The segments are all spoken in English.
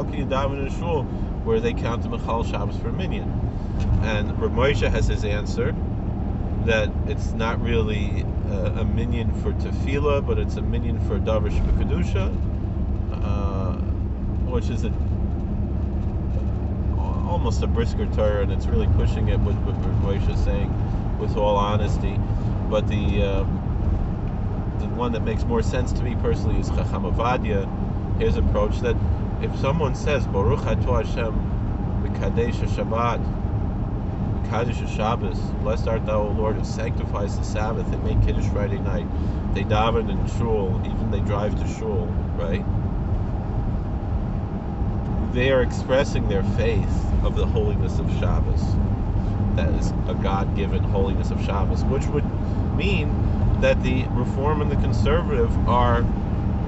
can you daven in a shul where they count the Mechal Shabbos for a minyan? And Rav Moshe has his answer that it's not really a minyan for tefillah, but it's a minyan for davar shebekadusha, which is almost a brisker Torah, and it's really pushing it with what Rav Moshe is saying, with all honesty. But the one that makes more sense to me personally is Chacham Avadia, his approach that if someone says Baruch Atah Hashem V'Kadesh Shabbat V'Kadesh Shabbos, blessed art thou, O Lord, who sanctifies the Sabbath, they make Kiddush Friday night, they daven in shul, even they drive to shul, right? They are expressing their faith of the holiness of Shabbos. That is a God-given holiness of Shabbos, which would mean that the Reform and the Conservative are,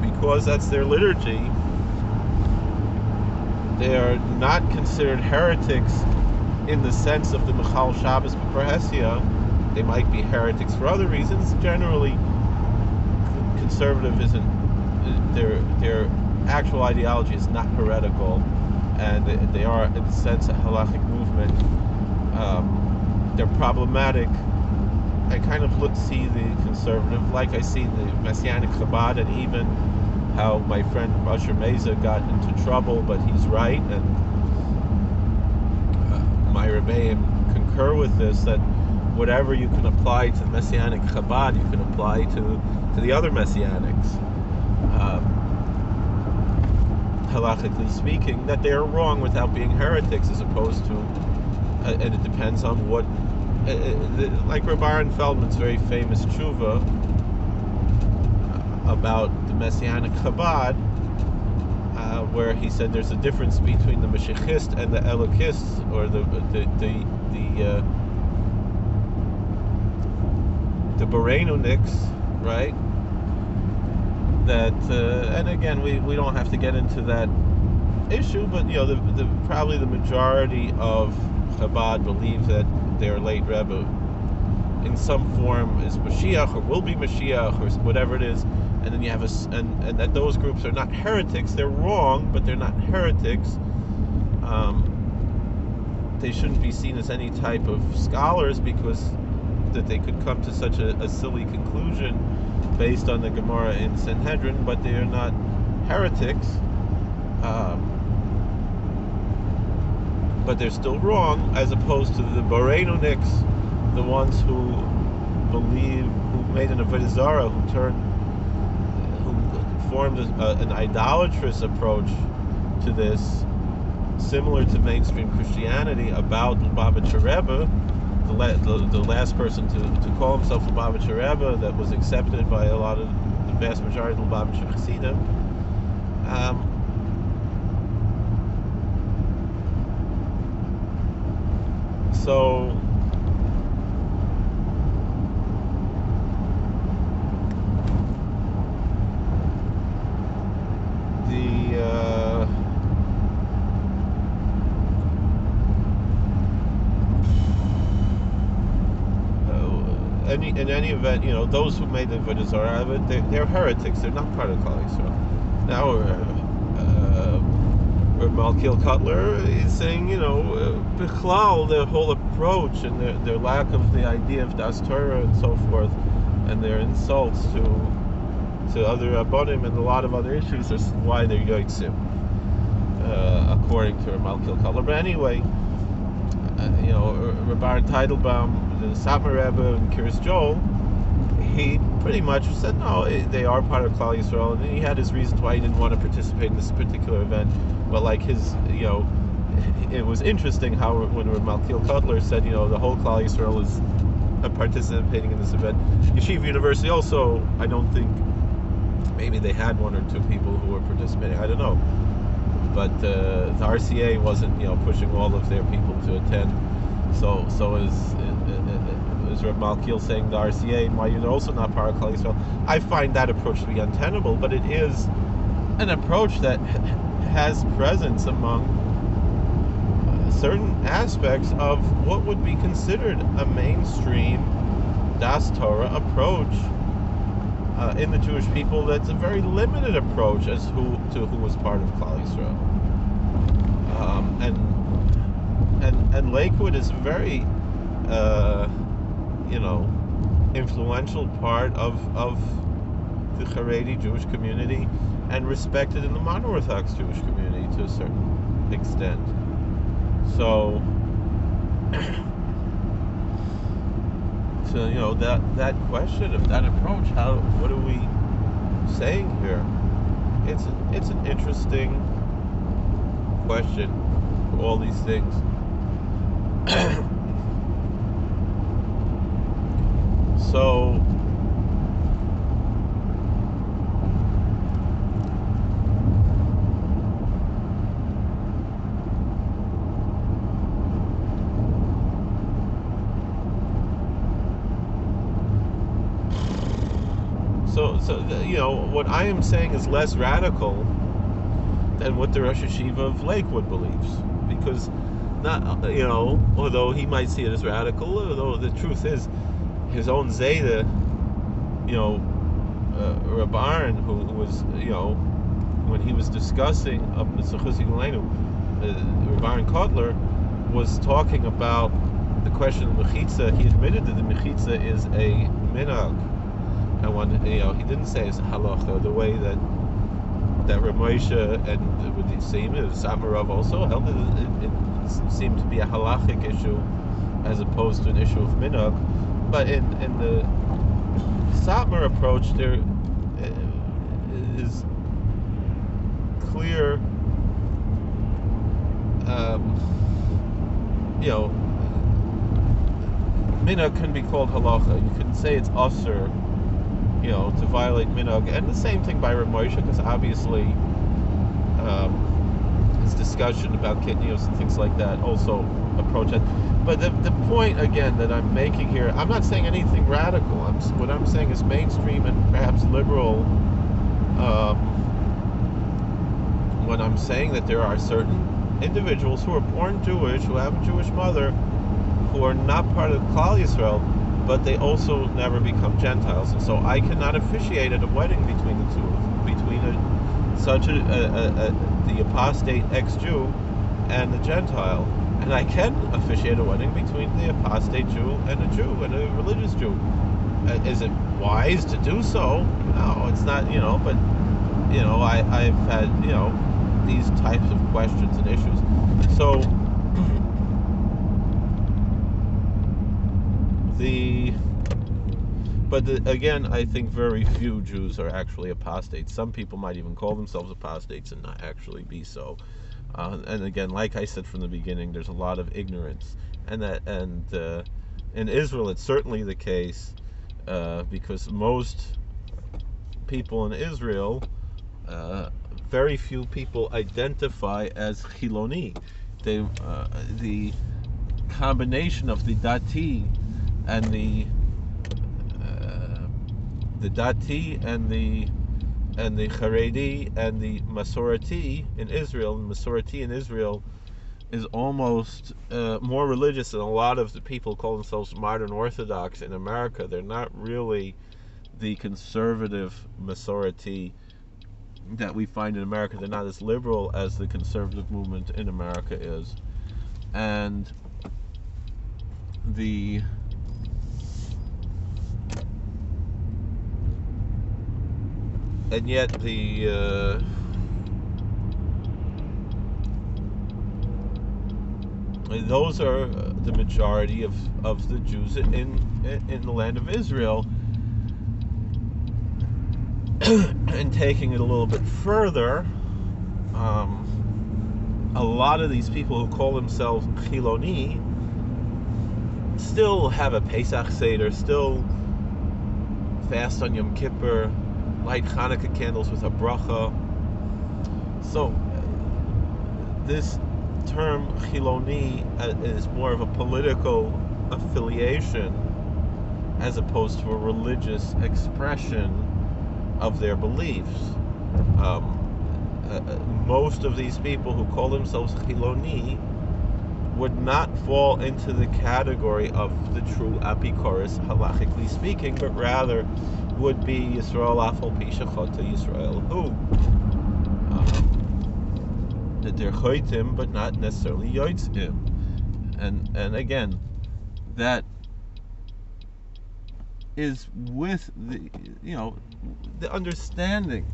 because that's their liturgy, they are not considered heretics in the sense of the Mechal Shabbos B'Parhesia. They might be heretics for other reasons. Generally, conservative isn't, their actual ideology is not heretical, and they are, in a sense, a halachic movement. They're problematic. I kind of see the conservative like I see the Messianic Chabad, and even how my friend Asher Meza got into trouble, but he's right, and my Rebbeim concur with this, that whatever you can apply to the Messianic Chabad, you can apply to the other Messianics. Halachically speaking, that they are wrong without being heretics, as opposed to, and it depends on what, like Reb Aaron Feldman's very famous tshuva about the Messianic Chabad, where he said there's a difference between the Mashiachist and the Elokist, or the Bereinics, right? That and again, we don't have to get into that issue, but probably the majority of Chabad believe that their late Rebbe in some form is Mashiach, or will be Mashiach, or whatever it is, and then you have and that those groups are not heretics. They're wrong, but they're not heretics. They shouldn't be seen as any type of scholars, because that they could come to such a silly conclusion based on the Gemara in Sanhedrin, but they are not heretics. But they're still wrong, as opposed to the Bereinics, the ones who made an Avodah Zarah, who formed an idolatrous approach to this, similar to mainstream Christianity, about Lubavitcher Rebbe, the last person to call himself Lubavitcher Rebbe, that was accepted by the vast majority of Lubavitcher Chassidim. So in any event, those who made the Avodah Zarah, they're heretics. They're not part of Klal Yisrael. Now, Malkiel Cutler is saying, Bichlal, their whole approach and their lack of the idea of Das Torah and so forth, and their insults to other Rabbonim and a lot of other issues is why they're Yotzim, according to Malkiel Cutler. But anyway, Reb Aaron Teitelbaum, the Satmar Rebbe, and Kiryas Joel, he pretty much said, no, they are part of Klal Yisrael, and he had his reasons why he didn't want to participate in this particular event. But like it was interesting how when Malkiel Cutler said, the whole Klal Yisrael is participating in this event. Yeshiva University also, I don't think, maybe they had one or two people who were participating, I don't know. But the RCA wasn't, pushing all of their people to attend. So is Reb Malkiel saying the RCA, why you're also not part of Klal Yisrael? I find that approach to be untenable, but it is an approach that has presence among certain aspects of what would be considered a mainstream Das Torah approach in the Jewish people. That's a very limited approach as to who was part of Klal Yisrael. and Lakewood is a very, you know, influential part of the Haredi Jewish community, and respected in the modern Orthodox Jewish community to a certain extent. So, you know, that question of that approach, what are we saying here? It's an interesting question for all these things. So, you know, what I am saying is less radical than what the Rosh Hashiva of Lakewood believes, because not, you know, although he might see it as radical, although the truth is, his own Zayda, you know, Reb Aaron, who was, you know, when he was discussing of Mesachus Yigulenu, Reb Aaron Kotler was talking about the question of Mechitza. He admitted that the Mechitza is a minhag. And when, you know, he didn't say it's a halacha the way that Reb Moshe and with the same Samarov also held it seemed to be a halachic issue as opposed to an issue of minhag. But in the Satmar approach, there is clear, you know, minhag can be called halacha. You can say it's asur, you know, to violate minhag, and the same thing by Reb Moshe, because obviously his discussion about kitnios and things like that also approach it. But the point again that I'm making here, I'm not saying anything radical. What I'm saying is mainstream and perhaps liberal. When I'm saying that there are certain individuals who are born Jewish, who have a Jewish mother, who are not part of Klal Yisrael, but they also never become Gentiles, and so I cannot officiate at a wedding between the two, between the apostate ex-Jew and the Gentile, and I can officiate a wedding between the apostate Jew and a religious Jew. Is it wise to do so? No, it's not. You know, but you know, I've had, you know, these types of questions and issues. So. Again, I think very few Jews are actually apostates. Some people might even call themselves apostates and not actually be so. And again, like I said from the beginning, there's a lot of ignorance, and in Israel it's certainly the case, because most people in Israel, very few people identify as Chiloni. The combination of the Dati and the Dati and the Haredi and the Masorati in Israel. And Masorati in Israel is almost more religious than a lot of the people who call themselves modern Orthodox in America. They're not really the conservative Masorati that we find in America. They're not as liberal as the conservative movement in America is. And yet those are the majority of the Jews in the land of Israel. And taking it a little bit further, a lot of these people who call themselves Chiloni still have a Pesach Seder, still fast on Yom Kippur, light Hanukkah candles with a bracha. So this term Chiloni is more of a political affiliation as opposed to a religious expression of their beliefs. Most of these people who call themselves Chiloni would not fall into the category of the true Apikoros, halachically speaking, but rather would be Yisrael Afal Pi Shechata Yisrael Hu. That they're Choitim, but not necessarily Yotzim. and again, that is with the the understanding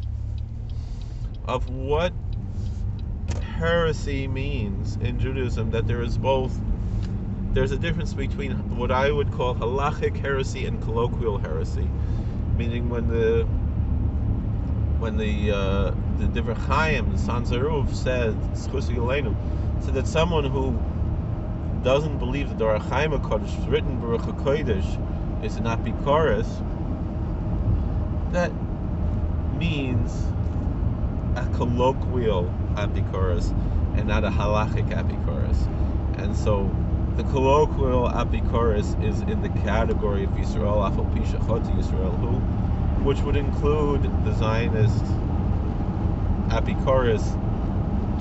of what heresy means in Judaism, that there's a difference between what I would call halachic heresy and colloquial heresy, meaning when the Divrei Chaim, the Sanzaruf, said that someone who doesn't believe the Dor HaChaim HaKodesh is written Baruch HaKodesh is an apikoros, that means a colloquial apikoros and not a halachic apikoros. And so the colloquial apikoros is in the category of Yisrael Afal Pi Shechoti Yisrael Hu, which would include the Zionist apikoros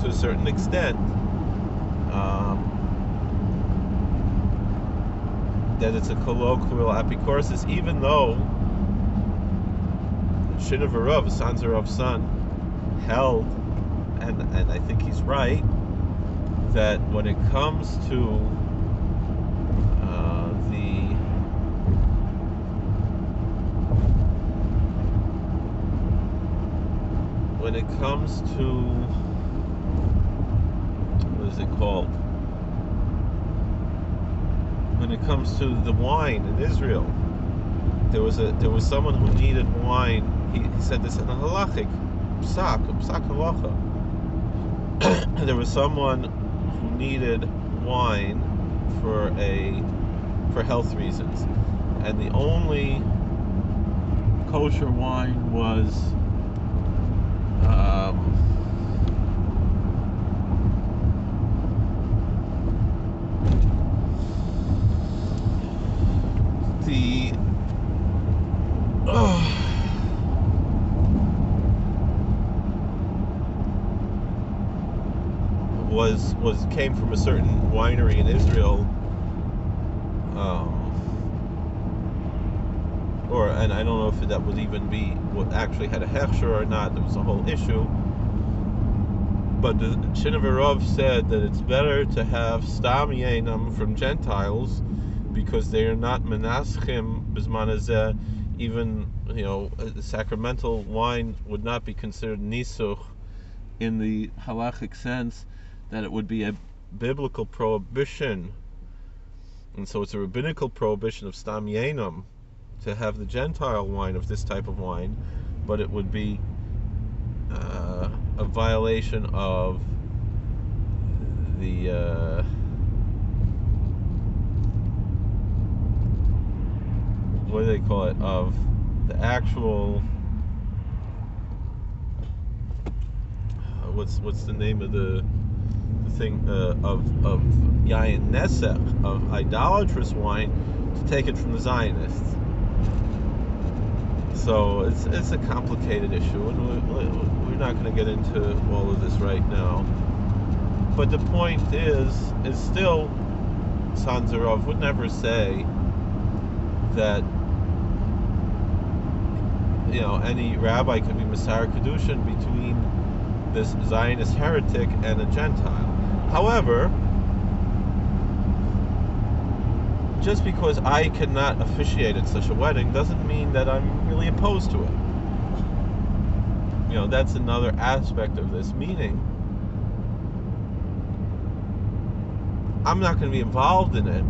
to a certain extent. That it's a colloquial apikoros, even though Shinavarov, Sanzarov's son, held, and I think he's right, that when it comes to what is it called? When it comes to the wine in Israel, there was someone who needed wine. He said this in a halachic psak halacha. There was someone who needed wine for health reasons, and the only kosher wine was came from a certain winery in Israel, and I don't know if that would even be what actually had a hechsher or not. There was a whole issue. But the Shinavarov said that it's better to have stam yenam from Gentiles, because they are not menaschim b'zman hazeh. Even the sacramental wine would not be considered nisuch in the halachic sense, that it would be a biblical prohibition, and so it's a rabbinical prohibition of stam yenam to have the Gentile wine of this type of wine, but it would be a violation of the what do they call it, of the actual what's the name of the thing of yayin nesech, of idolatrous wine, to take it from the Zionists. So it's a complicated issue, and we're not going to get into all of this right now. But the point is still, Sanzarov would never say that any rabbi could be Masar Kedushin between this Zionist heretic and a Gentile. However, just because I cannot officiate at such a wedding doesn't mean that I'm really opposed to it. That's another aspect of this, meaning I'm not going to be involved in it.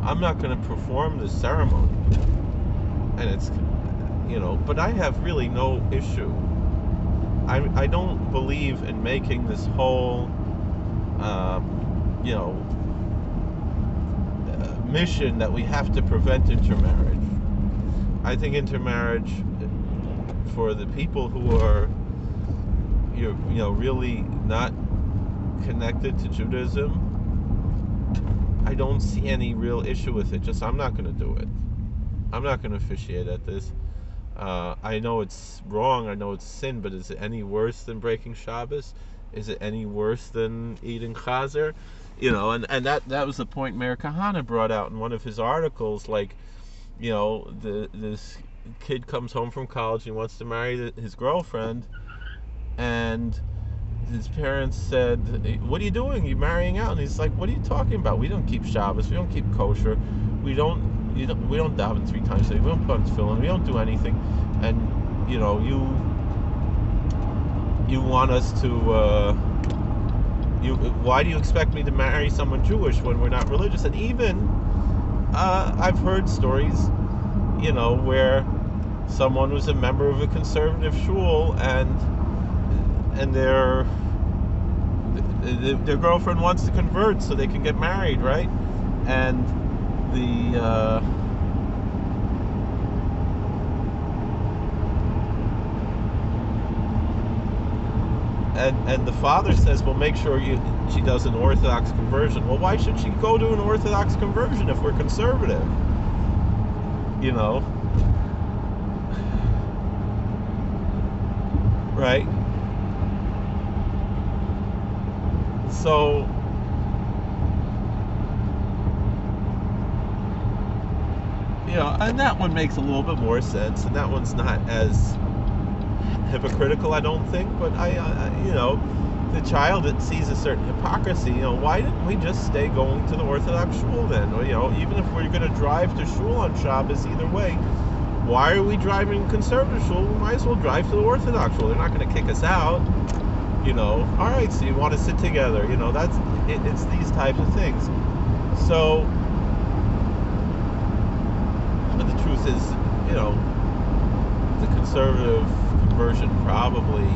I'm not going to perform this ceremony. And it's, but I have really no issue. I don't believe in making this whole, mission that we have to prevent intermarriage. I think intermarriage, for the people who are, really not connected to Judaism, I don't see any real issue with it. Just I'm not going to do it. I'm not going to officiate at this. I know it's wrong. I know it's sin. But is it any worse than breaking Shabbos? Is it any worse than eating chazer? And that was the point Meir Kahane brought out in one of his articles. Like, this kid comes home from college and he wants to marry his girlfriend, and his parents said, "What are you doing? You're marrying out." And he's like, "What are you talking about? We don't keep Shabbos. We don't keep kosher. We don't. We don't daven 3 times a day. We don't put on tefillin. We don't do anything. And you want us to. Why do you expect me to marry someone Jewish when we're not religious?" And even I've heard stories, where someone was a member of a conservative shul and their girlfriend wants to convert so they can get married, right? And the and the father says, "Well, make sure she does an Orthodox conversion." Well, why should she go to an Orthodox conversion if we're conservative? Right? So, and that one makes a little bit more sense, and that one's not as hypocritical, I don't think. But the child that sees a certain hypocrisy, why didn't we just stay going to the Orthodox shul then? Or, even if we're going to drive to shul on Shabbos, either way, why are we driving conservative shul? We might as well drive to the Orthodox shul. They're not going to kick us out. All right, so you want to sit together. It's these types of things. So, but the truth is, the conservative conversion probably,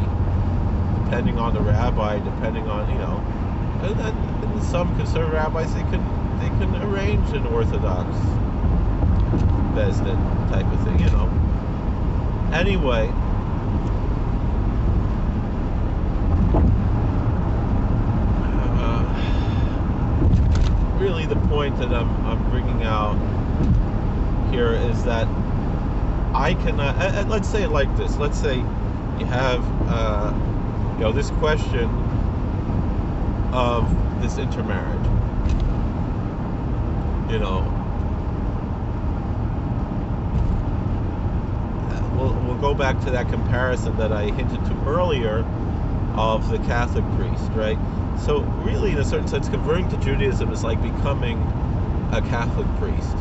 depending on the rabbi, depending on, and some conservative rabbis, they can arrange an Orthodox Bezdin type of thing, Anyway, really the point that I'm bringing out here is that I cannot, and let's say it like this. Let's say you have, this question of this intermarriage. We'll go back to that comparison that I hinted to earlier of the Catholic priest, right? So really, in a certain sense, converting to Judaism is like becoming a Catholic priest,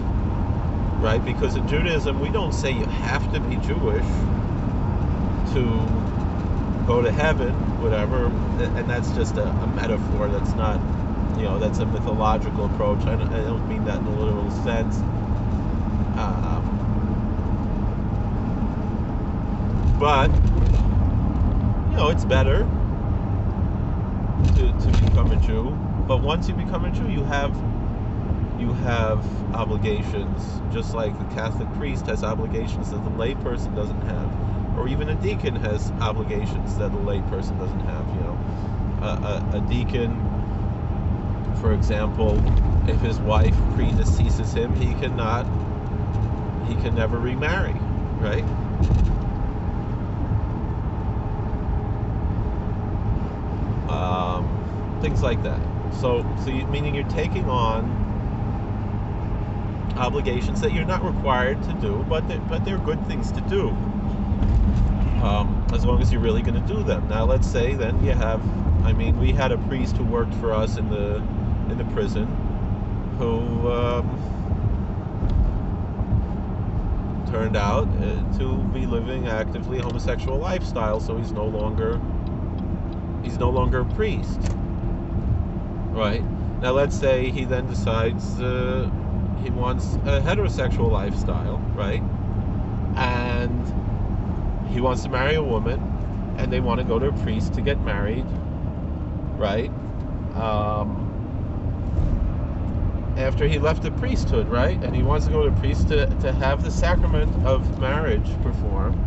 right? Because in Judaism, we don't say you have to be Jewish to go to heaven, whatever, and that's just a metaphor. That's not, that's a mythological approach. I don't mean that in a literal sense. But it's better to become a Jew. But once you become a Jew, you have obligations, just like the Catholic priest has obligations that the lay person doesn't have, or even a deacon has obligations that a lay person doesn't have. A deacon, for example, if his wife predeceases him, he can never remarry, right? Things like that. So meaning you're taking on obligations that you're not required to do, but they're good things to do, as long as you're really going to do them. Now, let's say then you have, we had a priest who worked for us in the prison, who turned out to be living actively a homosexual lifestyle, so he's no longer a priest, right? Now, let's say he then decides he wants a heterosexual lifestyle, right? And he wants to marry a woman, and they want to go to a priest to get married, right? After he left the priesthood, right? And he wants to go to a priest to have the sacrament of marriage performed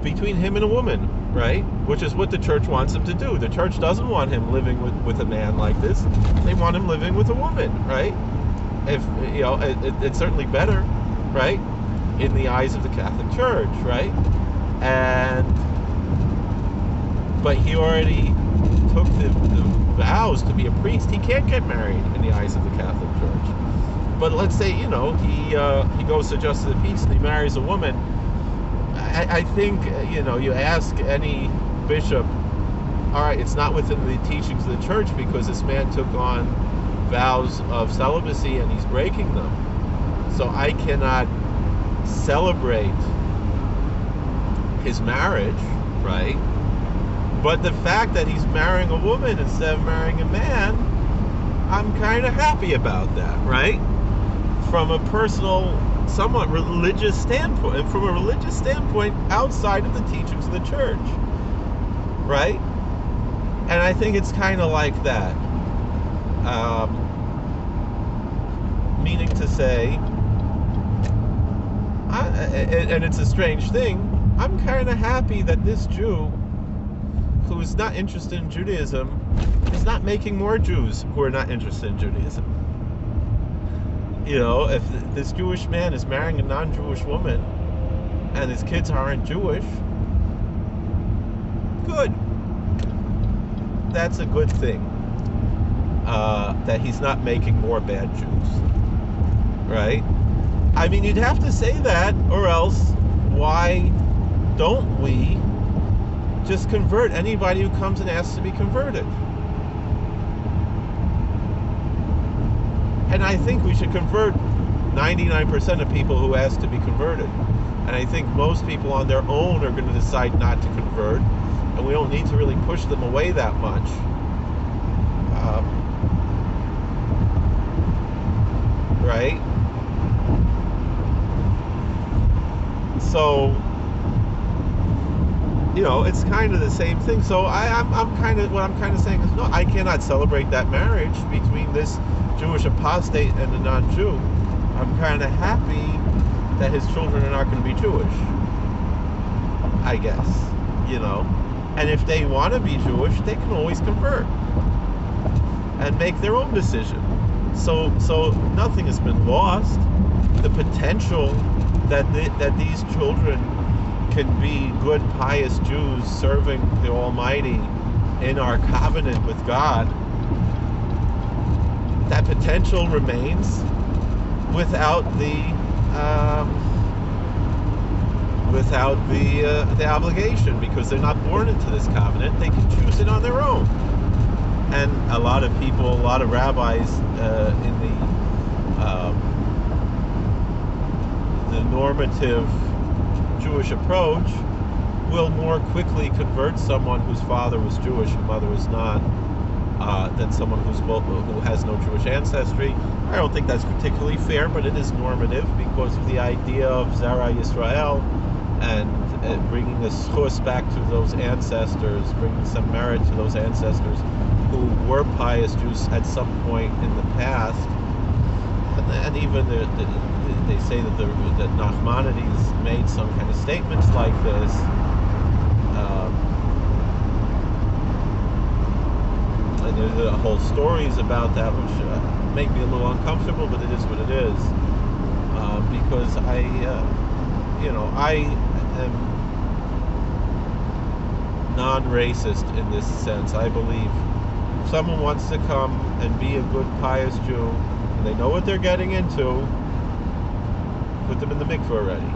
between him and a woman, right? Which is what the church wants him to do. The church doesn't want him living with a man like this. They want him living with a woman, right? If it's certainly better, right, in the eyes of the Catholic Church, right? But he already took the vows to be a priest. He can't get married in the eyes of the Catholic Church. But let's say he goes to justice of the peace and he marries a woman. I think you ask any bishop all right, it's not within the teachings of the church because this man took on vows of celibacy and he's breaking them. So I cannot celebrate his marriage, right? But the fact that he's marrying a woman instead of marrying a man, I'm kind of happy about that, right? From a personal, somewhat religious standpoint, outside of the teachings of the church, right? And I think it's kind of like that. Meaning to say, and it's a strange thing, I'm kind of happy that this Jew who is not interested in Judaism is not making more Jews who are not interested in Judaism. You know, if this Jewish man is marrying a non-Jewish woman and his kids aren't Jewish, good. That's a good thing. That he's not making more bad Jews. Right? I mean, you'd have to say that, or else why don't we just convert anybody who comes and asks to be converted? And I think we should convert 99% of people who ask to be converted. And I think most people on their own are going to decide not to convert, and we don't need to really push them away that much. Right? So, you know, it's kind of the same thing. So what I'm kind of saying is, no, I cannot celebrate that marriage between this Jewish apostate and a non-Jew. I'm kind of happy that his children are not going to be Jewish, I guess, you know. And if they want to be Jewish, they can always convert and make their own decision. So nothing has been lost. The potential that these children can be good, pious Jews serving the Almighty in our covenant with God, that potential remains without the obligation, because they're not born into this covenant. They can choose it on their own. And a lot of people, a lot of rabbis in the normative Jewish approach will more quickly convert someone whose father was Jewish and mother was not, than someone who has no Jewish ancestry. I don't think that's particularly fair, but it is normative because of the idea of Zara Yisrael and bringing the schus back to those ancestors, bringing some merit to those ancestors who were pious Jews at some point in the past. And even they say that Nachmanides made some kind of statements like this. And there's whole stories about that, which make me a little uncomfortable, but it is what it is. Because I am non-racist in this sense. I believe if someone wants to come and be a good, pious Jew, and they know what they're getting into, put them in the mikveh already.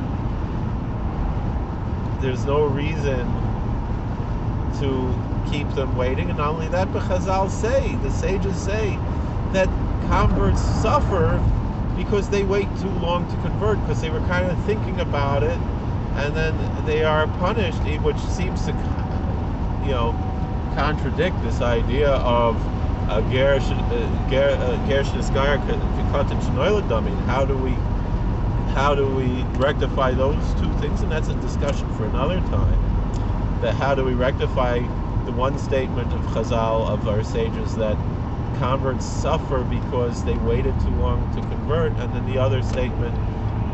There's no reason to keep them waiting. And not only that, but Chazal say, the sages say, that converts suffer because they wait too long to convert, because they were kind of thinking about it, and then they are punished, which seems to, contradict this idea of Gersh Nisgar Kikatan Shnoiladami. How do we rectify those two things? And that's a discussion for another time. That how do we rectify the one statement of Chazal, of our sages, that converts suffer because they waited too long to convert, and then the other statement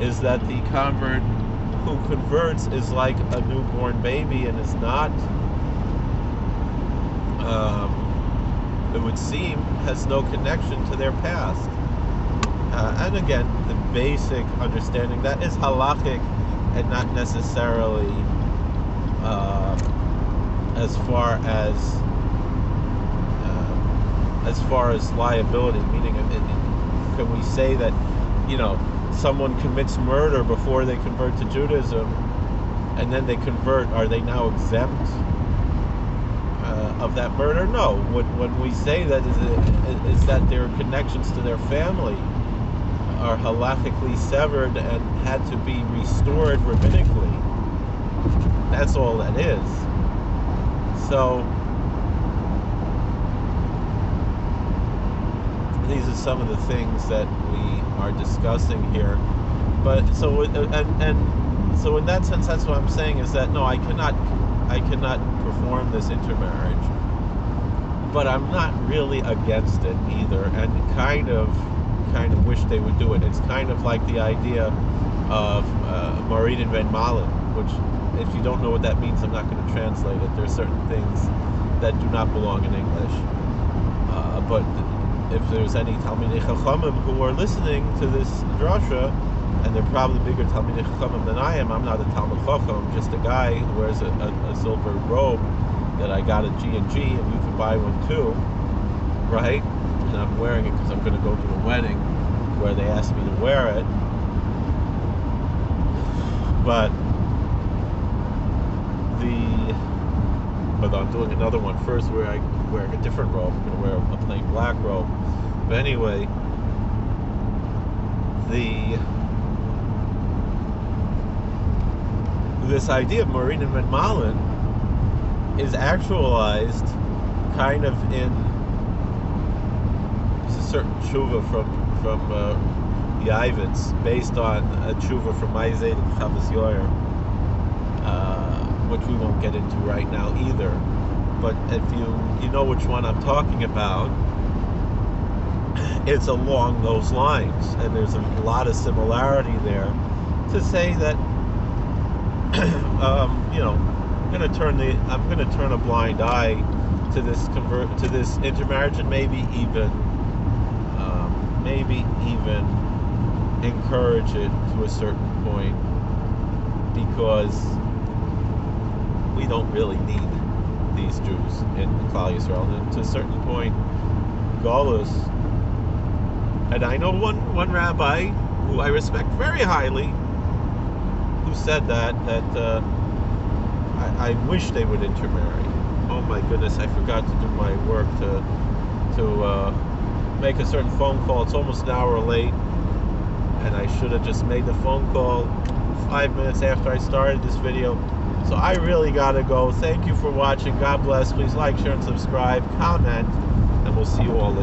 is that the convert who converts is like a newborn baby and is not, it would seem, has no connection to their past. And again, the basic understanding that is halachic and not necessarily as far as liability, meaning can we say that someone commits murder before they convert to Judaism and then they convert, are they now exempt of of that murder? No. When we say that is that their connections to their family are halakhically severed and had to be restored rabbinically. That's all that is. So these are some of the things that we are discussing here. But so so in that sense, that's what I'm saying is that no, I cannot perform this intermarriage, but I'm not really against it either, and kind of wish they would do it. It's kind of like the idea of Marin Ben Malin, which, if you don't know what that means, I'm not going to translate it. There are certain things that do not belong in English, but if there's any Talmidei Chachamim who are listening to this drasha, and they're probably bigger Talmidei Chachamim than I am. I'm not a Talmid Chacham, I'm just a guy who wears a silver robe that I got at G&G, and you can buy one too, right? And I'm wearing it because I'm going to go to a wedding where they asked me to wear it. But I'm doing another one first where I'm wearing a different robe. I'm going to wear a plain black robe. But anyway, this idea of Marin Ben Malin is actualized kind of in a certain tshuva from Yavitz, based on a tshuva from Maized and Chavas Yoyer, which we won't get into right now either. But if you know which one I'm talking about, it's along those lines, and there's a lot of similarity there to say that I'm going to turn a blind eye to this intermarriage, and maybe even encourage it to a certain point, because we don't really need these Jews in Klal Yisrael. And to a certain point, Galus. And I know one rabbi who I respect very highly, who said that I wish they would intermarry. Oh my goodness, I forgot to do my work to make a certain phone call. It's almost an hour late, and I should have just made the phone call 5 minutes after I started this video. So I really gotta go. Thank you for watching. God bless. Please like, share, and subscribe. Comment, and we'll see you all later.